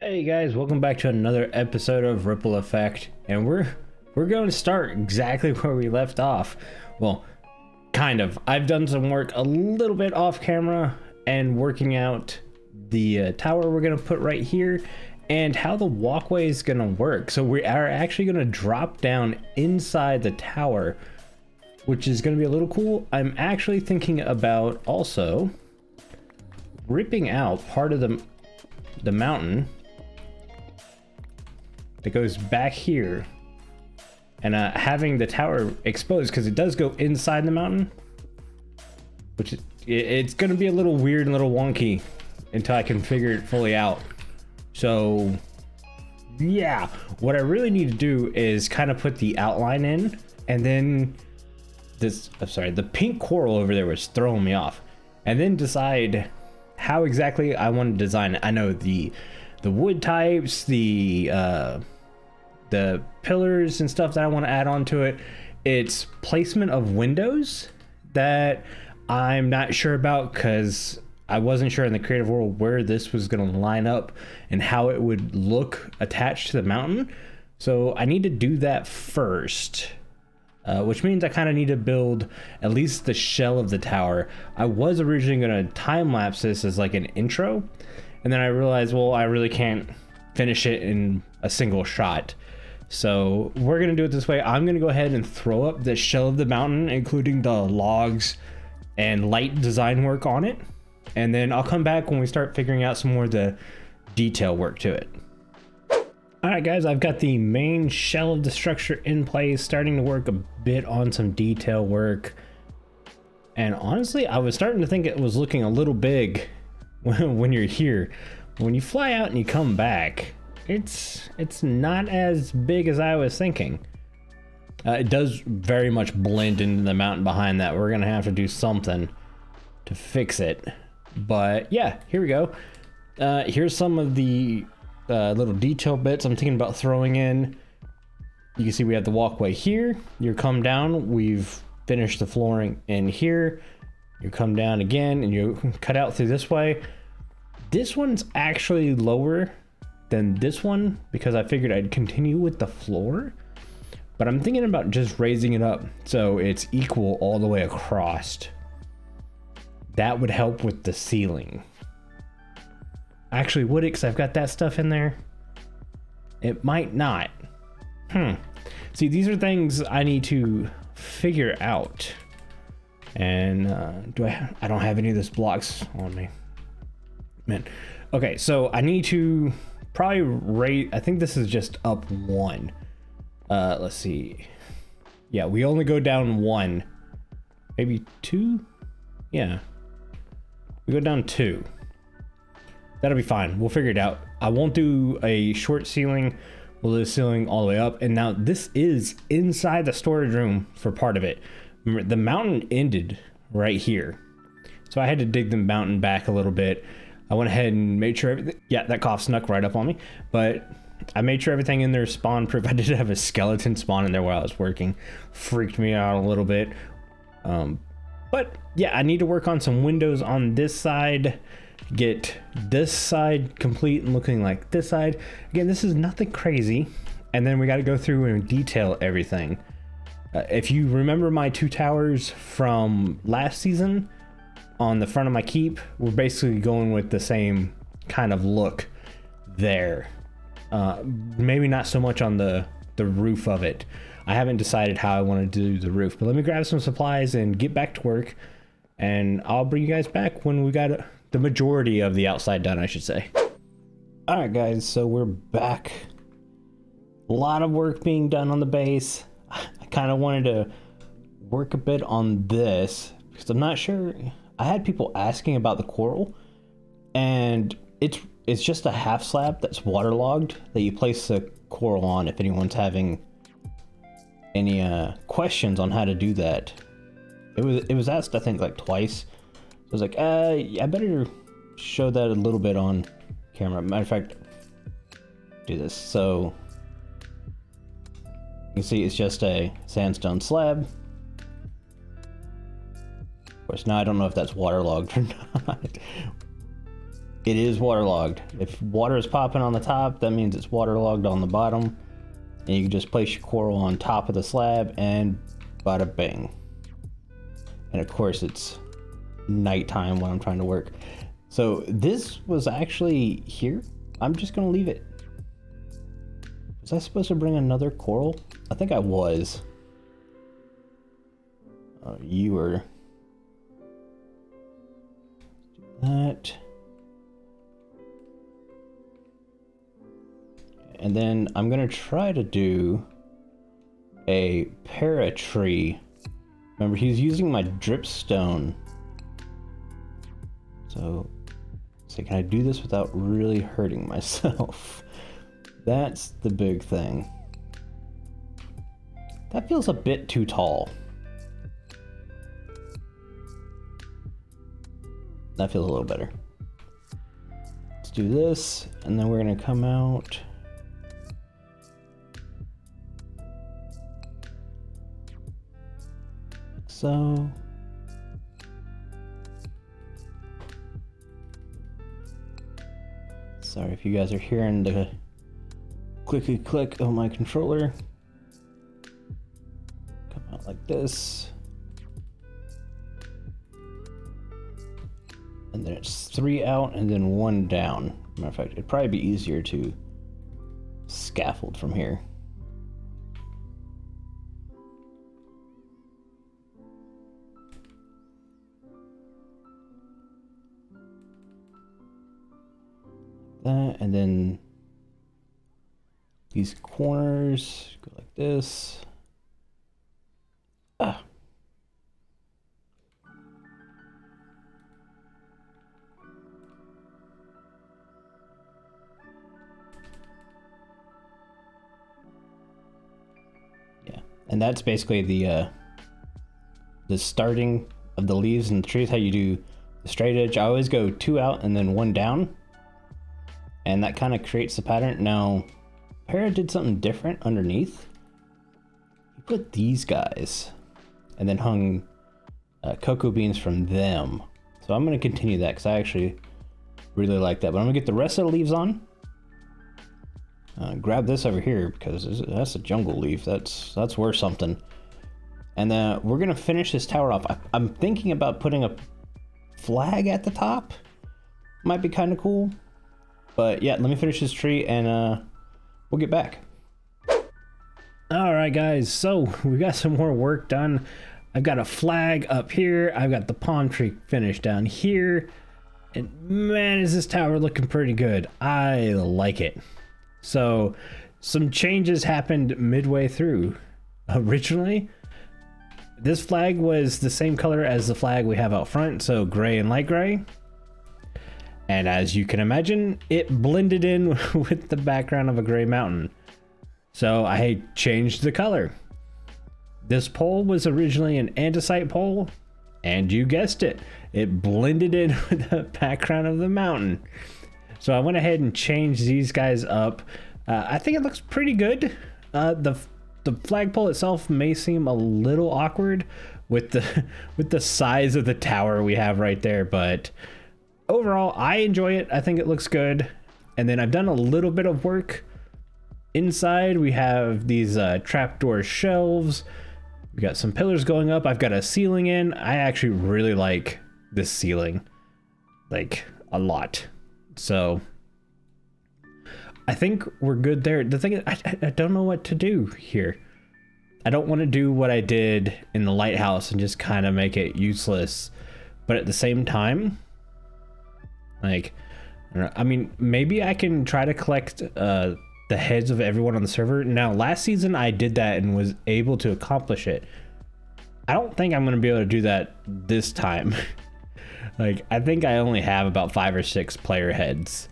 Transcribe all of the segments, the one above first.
Hey guys, welcome back to another episode of Ripple Effect, and we're going to start exactly where we left off. Well, kind of. I've done some work a little bit off camera and working out the tower we're going to put right here and how the walkway is going to work. So we are actually going to drop down inside the tower, which is going to be a little cool. I'm actually thinking about also ripping out part of the mountain that goes back here and having the tower exposed, because it does go inside the mountain, which it's going to be a little weird and a little wonky until I can figure it fully out. So yeah, what I really need to do is kind of put the outline in, and then the pink coral over there was throwing me off, and then decide how exactly I want to design it. I know the wood types, the pillars and stuff that I want to add onto it. It's placement of windows that I'm not sure about, because I wasn't sure in the creative world where this was going to line up and how it would look attached to the mountain. So I need to do that first, which means I kind of need to build at least the shell of the tower. I was originally going to time lapse this as like an intro, and then I realized, well, I really can't finish it in a single shot. So we're going to do it this way. I'm going to go ahead and throw up the shell of the mountain, including the logs and light design work on it. And then I'll come back when we start figuring out some more of the detail work to it. All right, guys, I've got the main shell of the structure in place, starting to work a bit on some detail work. And honestly, I was starting to think it was looking a little big when you're here. When you fly out and you come back, it's not as big as I was thinking. It does very much blend into the mountain behind that. We're gonna have to do something to fix it. But yeah, here we go. Here's some of the little detail bits I'm thinking about throwing in. You can see we have the walkway here. You come down, we've finished the flooring in here. You come down again and you cut out through this way. This one's actually lower than this one because I figured I'd continue with the floor, but I'm thinking about just raising it up so it's equal all the way across. That would help with the ceiling. Actually, would it? Because I've got that stuff in there. It might not. See, these are things I need to figure out. And I don't have any of those blocks on me. Man. Okay, so I need to probably rate, I think this is just up one. Let's see. Yeah, we only go down one. Maybe two? Yeah. We go down two. That'll be fine. We'll figure it out. I won't do a short ceiling. We'll do the ceiling all the way up. And now this is inside the storage room for part of it. Remember, the mountain ended right here. So I had to dig the mountain back a little bit. I went ahead and made sure everything, yeah, that cough snuck right up on me, but I made sure everything in there is spawn proof. I did have a skeleton spawn in there while I was working. Freaked me out a little bit. But yeah, I need to work on some windows on this side, get this side complete and looking like this side. Again, this is nothing crazy. And then we got to go through and detail everything. If you remember my two towers from last season, on the front of my keep, we're basically going with the same kind of look there. Maybe not so much on the roof of it. I haven't decided how I want to do the roof, but let me grab some supplies and get back to work, and I'll bring you guys back when we got the majority of the outside done, I should say. All right, guys, so we're back. A lot of work being done on the base. I kind of wanted to work a bit on this because I'm not sure. I had people asking about the coral, and it's just a half slab that's waterlogged that you place the coral on if anyone's having any questions on how to do that. It was asked, I think, like twice. So I was like, I better show that a little bit on camera. Matter of fact, do this. So you can see it's just a sandstone slab. Of course, now I don't know if that's waterlogged or not. it is waterlogged. If water is popping on the top, that means it's waterlogged on the bottom. And you can just place your coral on top of the slab and bada bing. And of course it's nighttime when I'm trying to work. So this was actually here. I'm just gonna leave it. Was I supposed to bring another coral? I think I was. You were. That. And then I'm gonna try to do a paratree. Remember, he's using my dripstone. So can I do this without really hurting myself? That's the big thing. That feels a bit too tall. That feels a little better. Let's do this, and then we're gonna come out. So. Sorry if you guys are hearing the clicky click of my controller. Come out like this. And then it's 3 out and then 1 down. Matter of fact, it'd probably be easier to scaffold from here. That, and then these corners go like this. Ah. Yeah, and that's basically the starting of the leaves and the trees. How you do the straight edge. I always go 2 out and then 1 down. And that kind of creates the pattern. Now, Para did something different underneath. He put these guys and then hung cocoa beans from them. So I'm going to continue that because I actually really like that. But I'm going to get the rest of the leaves on. Grab this over here because that's a jungle leaf. That's worth something. And then we're going to finish this tower off. I'm thinking about putting a flag at the top. Might be kind of cool. But yeah, let me finish this tree and we'll get back. All right, guys, so we got some more work done. I've got a flag up here. I've got the palm tree finished down here. And man, is this tower looking pretty good. I like it. So some changes happened midway through. Originally, this flag was the same color as the flag we have out front, so gray and light gray. And as you can imagine, it blended in with the background of a gray mountain. So I changed the color. This pole was originally an andesite pole, and you guessed it, it blended in with the background of the mountain. So I went ahead and changed these guys up. I think it looks pretty good. The flagpole itself may seem a little awkward with the size of the tower we have right there, but overall, I enjoy it. I think it looks good. And then I've done a little bit of work inside. We have these trapdoor shelves. We got some pillars going up. I've got a ceiling in. I actually really like this ceiling, like a lot. So I think we're good there. The thing is, I don't know what to do here. I don't want to do what I did in the lighthouse and just kind of make it useless. But at the same time, like, I mean, maybe I can try to collect the heads of everyone on the server. Now, last season I did that and was able to accomplish it. I don't think I'm going to be able to do that this time. Like, I think I only have about 5 or 6 player heads.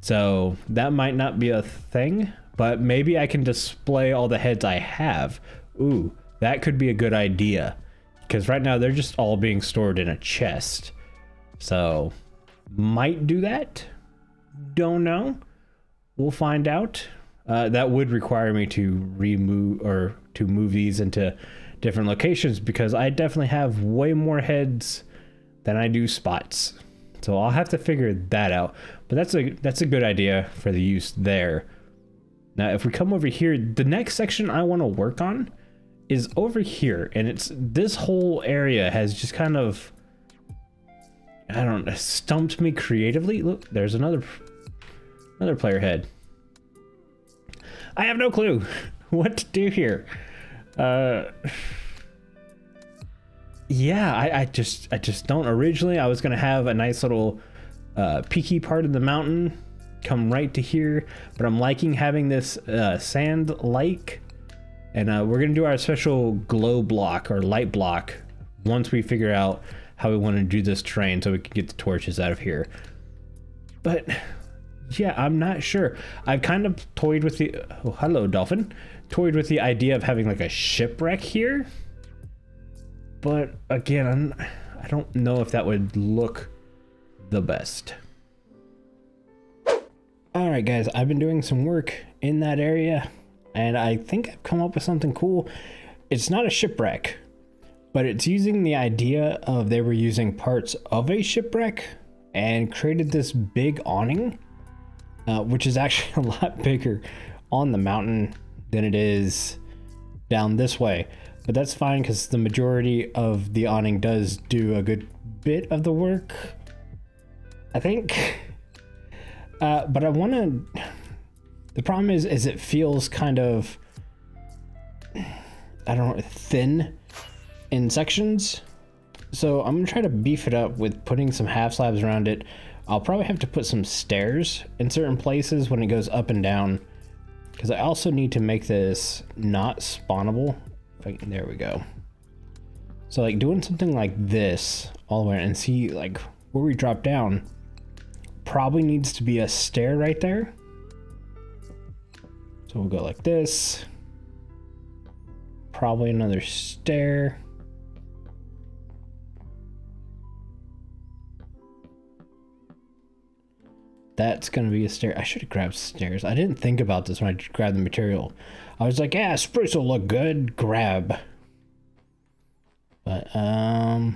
So that might not be a thing, but maybe I can display all the heads I have. Ooh, that could be a good idea. Because right now they're just all being stored in a chest. So might do that. Don't know. We'll find out. That would require me to remove or to move these into different locations because I definitely have way more heads than I do spots. So I'll have to figure that out. But that's a good idea for the use there. Now, if we come over here, the next section I want to work on is over here. And it's this whole area has just kind of, I don't know, stumped me creatively. Look, there's another player head. I have no clue what to do here. Yeah, I just don't. Originally, I was gonna have a nice little peaky part of the mountain come right to here, but I'm liking having this sand lake, and we're gonna do our special glow block or light block once we figure out how we want to do this terrain, so we can get the torches out of here. But yeah, I'm not sure. I've kind of toyed with the hello dolphin, toyed with the idea of having like a shipwreck here. But again, I don't know if that would look the best. All right, guys, I've been doing some work in that area, and I think I've come up with something cool. It's not a shipwreck, but it's using the idea of they were using parts of a shipwreck and created this big awning, which is actually a lot bigger on the mountain than it is down this way. But that's fine because the majority of the awning does do a good bit of the work, I think. But I want to, the problem is it feels kind of, I don't know, thin in sections. So I'm gonna try to beef it up with putting some half slabs around it. I'll probably have to put some stairs in certain places when it goes up and down, because I also need to make this not spawnable. There we go. So like doing something like this all the way, and see like where we drop down probably needs to be a stair right there. So we'll go like this, probably another stair. That's gonna be a stair. I should have grabbed stairs. I didn't think about this when I grabbed the material. I was like, yeah, spruce will look good, grab. But I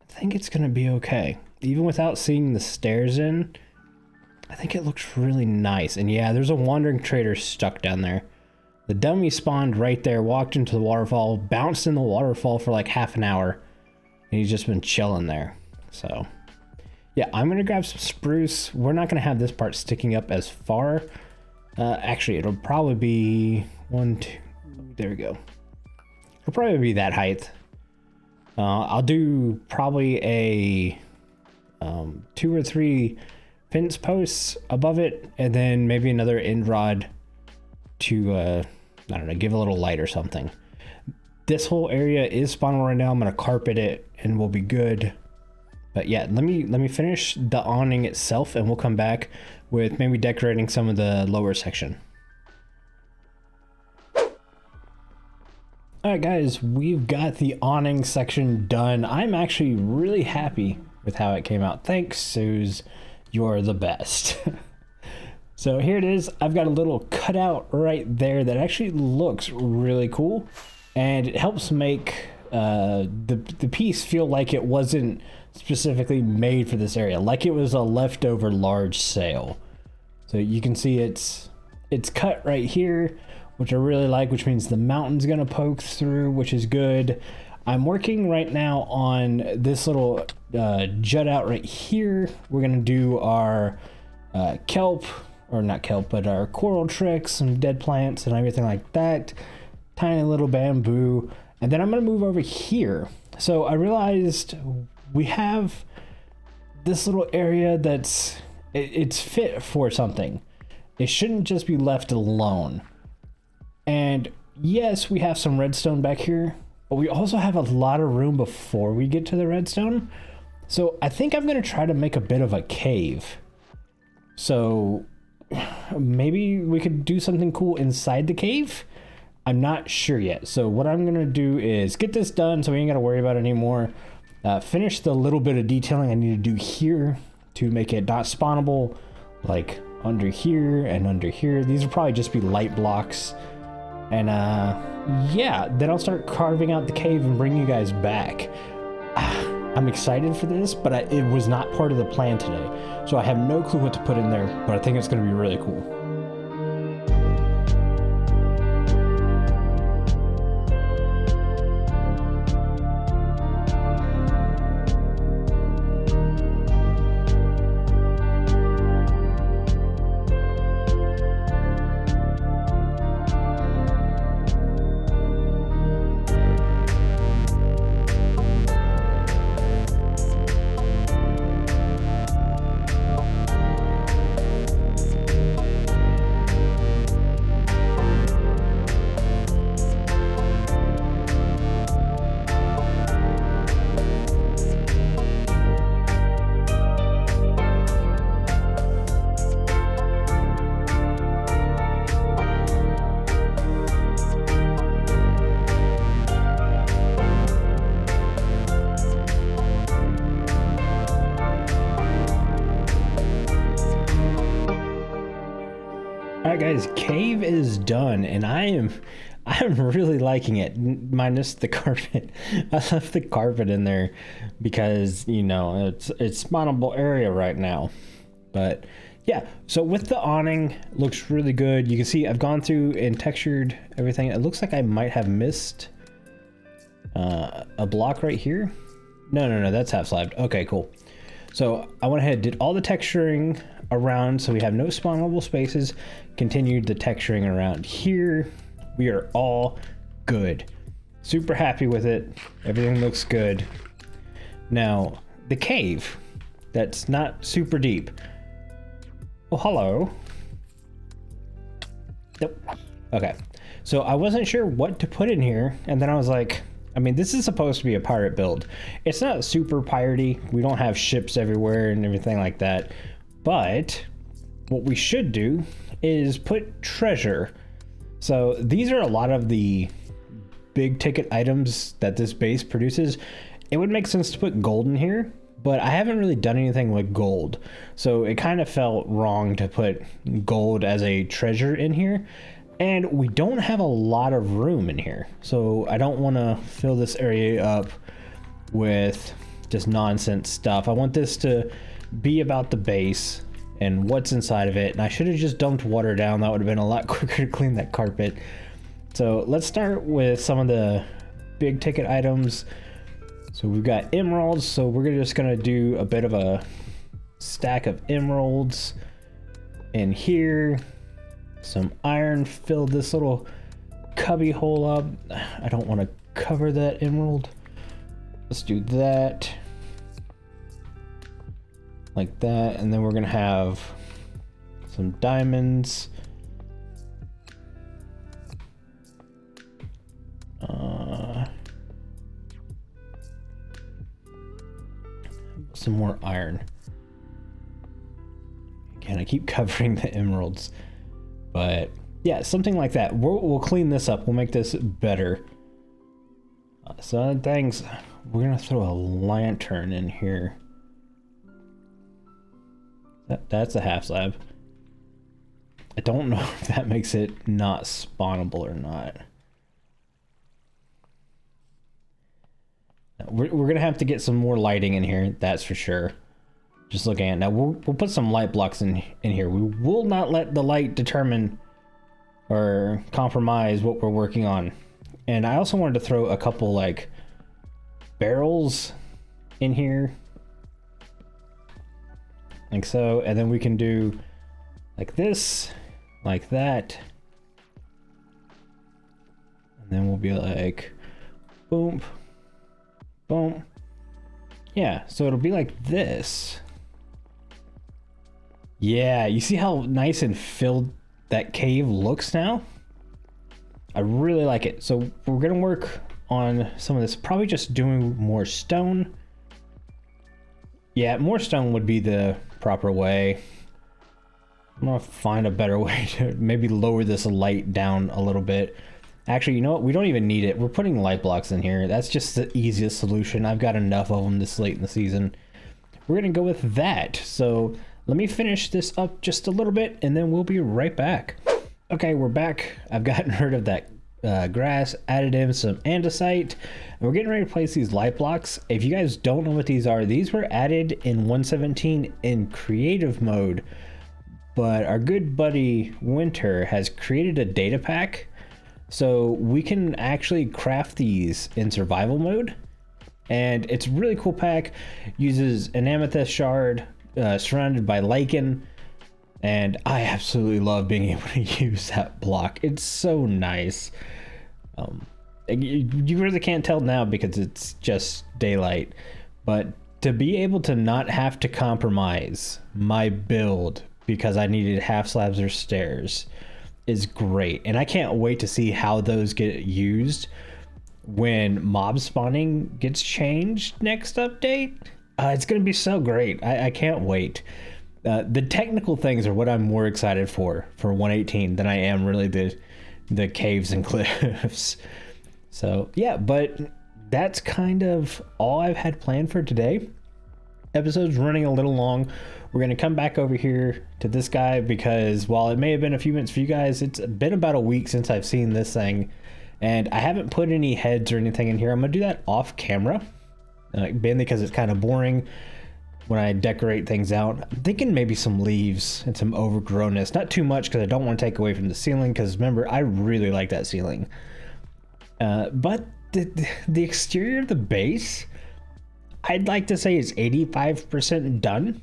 think it's gonna be okay. Even without seeing the stairs in, I think it looks really nice. And yeah, there's a wandering trader stuck down there. The dummy spawned right there, walked into the waterfall, bounced in the waterfall for like half an hour, and he's just been chilling there. So yeah, I'm gonna grab some spruce. We're not gonna have this part sticking up as far. Actually, it'll probably be one, two, there we go. It'll probably be that height. I'll do probably a 2 or 3 fence posts above it, and then maybe another end rod to, I don't know, give a little light or something. This whole area is spawnable right now. I'm gonna carpet it and we'll be good. But yeah, let me finish the awning itself, and we'll come back with maybe decorating some of the lower section. All right, guys, we've got the awning section done. I'm actually really happy with how it came out. Thanks, Suze. You're the best. So here it is. I've got a little cutout right there that actually looks really cool, and it helps make the piece feel like it wasn't specifically made for this area, like it was a leftover large sail. So you can see it's cut right here, which I really like, which means the mountain's gonna poke through, which is good. I'm working right now on this little jut out right here. We're gonna do our kelp, or not kelp, but our coral tricks, some dead plants and everything like that. Tiny little bamboo. And then I'm gonna move over here. So I realized we have this little area that's, it's fit for something. It shouldn't just be left alone. And yes, we have some redstone back here, but we also have a lot of room before we get to the redstone. So I think I'm gonna try to make a bit of a cave. So maybe we could do something cool inside the cave. I'm not sure yet. So what I'm gonna do is get this done so we ain't gotta worry about it anymore. Finish the little bit of detailing I need to do here to make it not spawnable, like under here and under here. These will probably just be light blocks. And yeah, then I'll start carving out the cave and bring you guys back. I I'm excited for this, but it was not part of the plan today. So I have no clue what to put in there, but I think it's going to be really cool. Alright guys, Cave is done, and I'm really liking it, minus the carpet. I left the carpet in there because, you know, it's spawnable area right now. But yeah, so with the awning, looks really good. You can see I've gone through and textured everything. It looks like I might have missed a block right here. No, that's half slabbed. Okay, cool. So I went ahead and did all the texturing around so we have no spawnable spaces, continued the texturing around here. We are all good. Super happy with it. Everything looks good. Now, the cave, that's not super deep. Oh, hello. Nope. Okay. So I wasn't sure what to put in here, and then I was like, I mean, this is supposed to be a pirate build. It's not super piratey. We don't have ships everywhere and everything like that. But what we should do is put treasure. So these are a lot of the big ticket items that this base produces. It would make sense to put gold in here, but I haven't really done anything with gold. So it kind of felt wrong to put gold as a treasure in here. And we don't have a lot of room in here. So I don't want to fill this area up with just nonsense stuff. I want this to be about the base and what's inside of it. And I should have just dumped water down. That would have been a lot quicker to clean that carpet. So let's start with some of the big ticket items. So we've got emeralds. So we're just gonna do a bit of a stack of emeralds in here. Some iron, fill this little cubby hole up. I don't want to cover that emerald. Let's do that. Like that. And then we're going to have some diamonds. Some more iron. Again, I keep covering the emeralds. But yeah, something like that. We'll clean this up. We'll make this better. So other things, we're gonna throw a lantern in here. That's a half slab. I don't know if that makes it not spawnable or not. We're gonna have to get some more lighting in here. That's for sure. Just looking at it. Now we'll put some light blocks in here. We will not let the light determine or compromise what we're working on. And I also wanted to throw a couple like barrels in here. Like so, and then we can do like this, like that. And then we'll be like, boom, boom. Yeah, so it'll be like this. Yeah, you see how nice and filled that cave looks now? I really like it. So we're gonna work on some of this, probably just doing more stone. Yeah, more stone would be the proper way. I'm gonna find a better way to maybe lower this light down a little bit. Actually, you know what? We don't even need it. We're putting light blocks in here. That's just the easiest solution. I've got enough of them this late in the season. We're gonna go with that. So let me finish this up just a little bit and then we'll be right back. Okay, we're back. I've gotten rid of that grass, added in some andesite, and we're getting ready to place these light blocks. If you guys don't know what these are, these were added in 117 in creative mode, but our good buddy Winter has created a data pack, so we can actually craft these in survival mode. And it's a really cool pack. Uses an amethyst shard surrounded by lichen, and I absolutely love being able to use that block. It's so nice. You really can't tell now because it's just daylight, but to be able to not have to compromise my build because I needed half slabs or stairs is great. And I can't wait to see how those get used when mob spawning gets changed next update. It's going to be so great. I can't wait. The technical things are what I'm more excited for 118 than I am really the caves and cliffs. So yeah, but that's kind of all I've had planned for today. Episode's running a little long. We're going to come back over here to this guy because while it may have been a few minutes for you guys, it's been about a week since I've seen this thing. And I haven't put any heads or anything in here. I'm going to do that off camera, mainly because it's kind of boring when I decorate things out. I'm thinking maybe some leaves and some overgrownness. Not too much because I don't want to take away from the ceiling, because remember, I really like that ceiling. But the exterior of the base, I'd like to say is 85% done.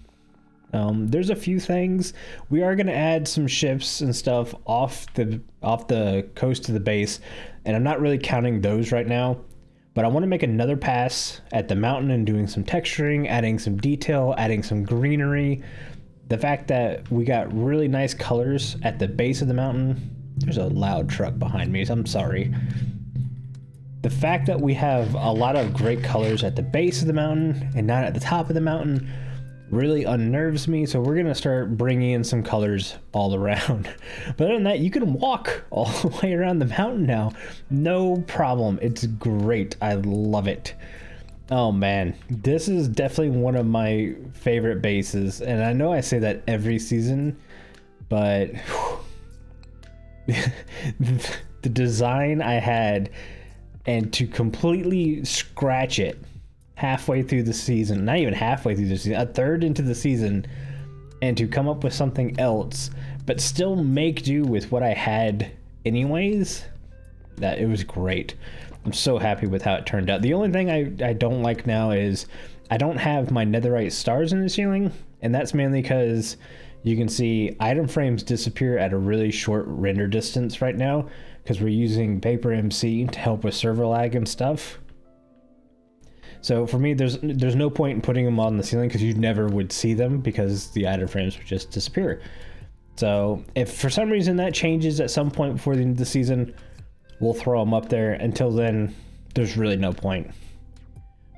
There's a few things. We are going to add some ships and stuff off the coast of the base, and I'm not really counting those right now, but I want to make another pass at the mountain and doing some texturing, adding some detail, adding some greenery. The fact that we got really nice colors at the base of the mountain. There's a loud truck behind me, so I'm sorry. The fact that we have a lot of great colors at the base of the mountain and not at the top of the mountain really unnerves me, so we're gonna start bringing in some colors all around. But other than that, you can walk all the way around the mountain now, no problem. It's great. I love it. Oh man, this is definitely one of my favorite bases, and I know I say that every season, but the design I had, and to completely scratch it halfway through the season, not even halfway through the season, a third into the season, and to come up with something else, but still make do with what I had anyways, that it was great. I'm so happy with how it turned out. The only thing I don't like now is I don't have my netherite stars in the ceiling, and that's mainly because you can see item frames disappear at a really short render distance right now because we're using Paper MC to help with server lag and stuff. So for me, there's no point in putting them on the ceiling because you never would see them because the item frames would just disappear. So if for some reason that changes at some point before the end of the season, we'll throw them up there. Until then, there's really no point.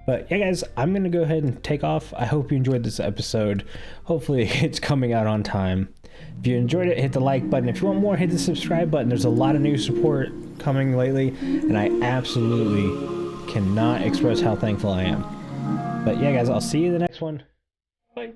But yeah, guys, I'm going to go ahead and take off. I hope you enjoyed this episode. Hopefully it's coming out on time. If you enjoyed it, hit the like button. If you want more, hit the subscribe button. There's a lot of new support coming lately, and I absolutely cannot express how thankful I am. But yeah, guys, I'll see you in the next one. Bye.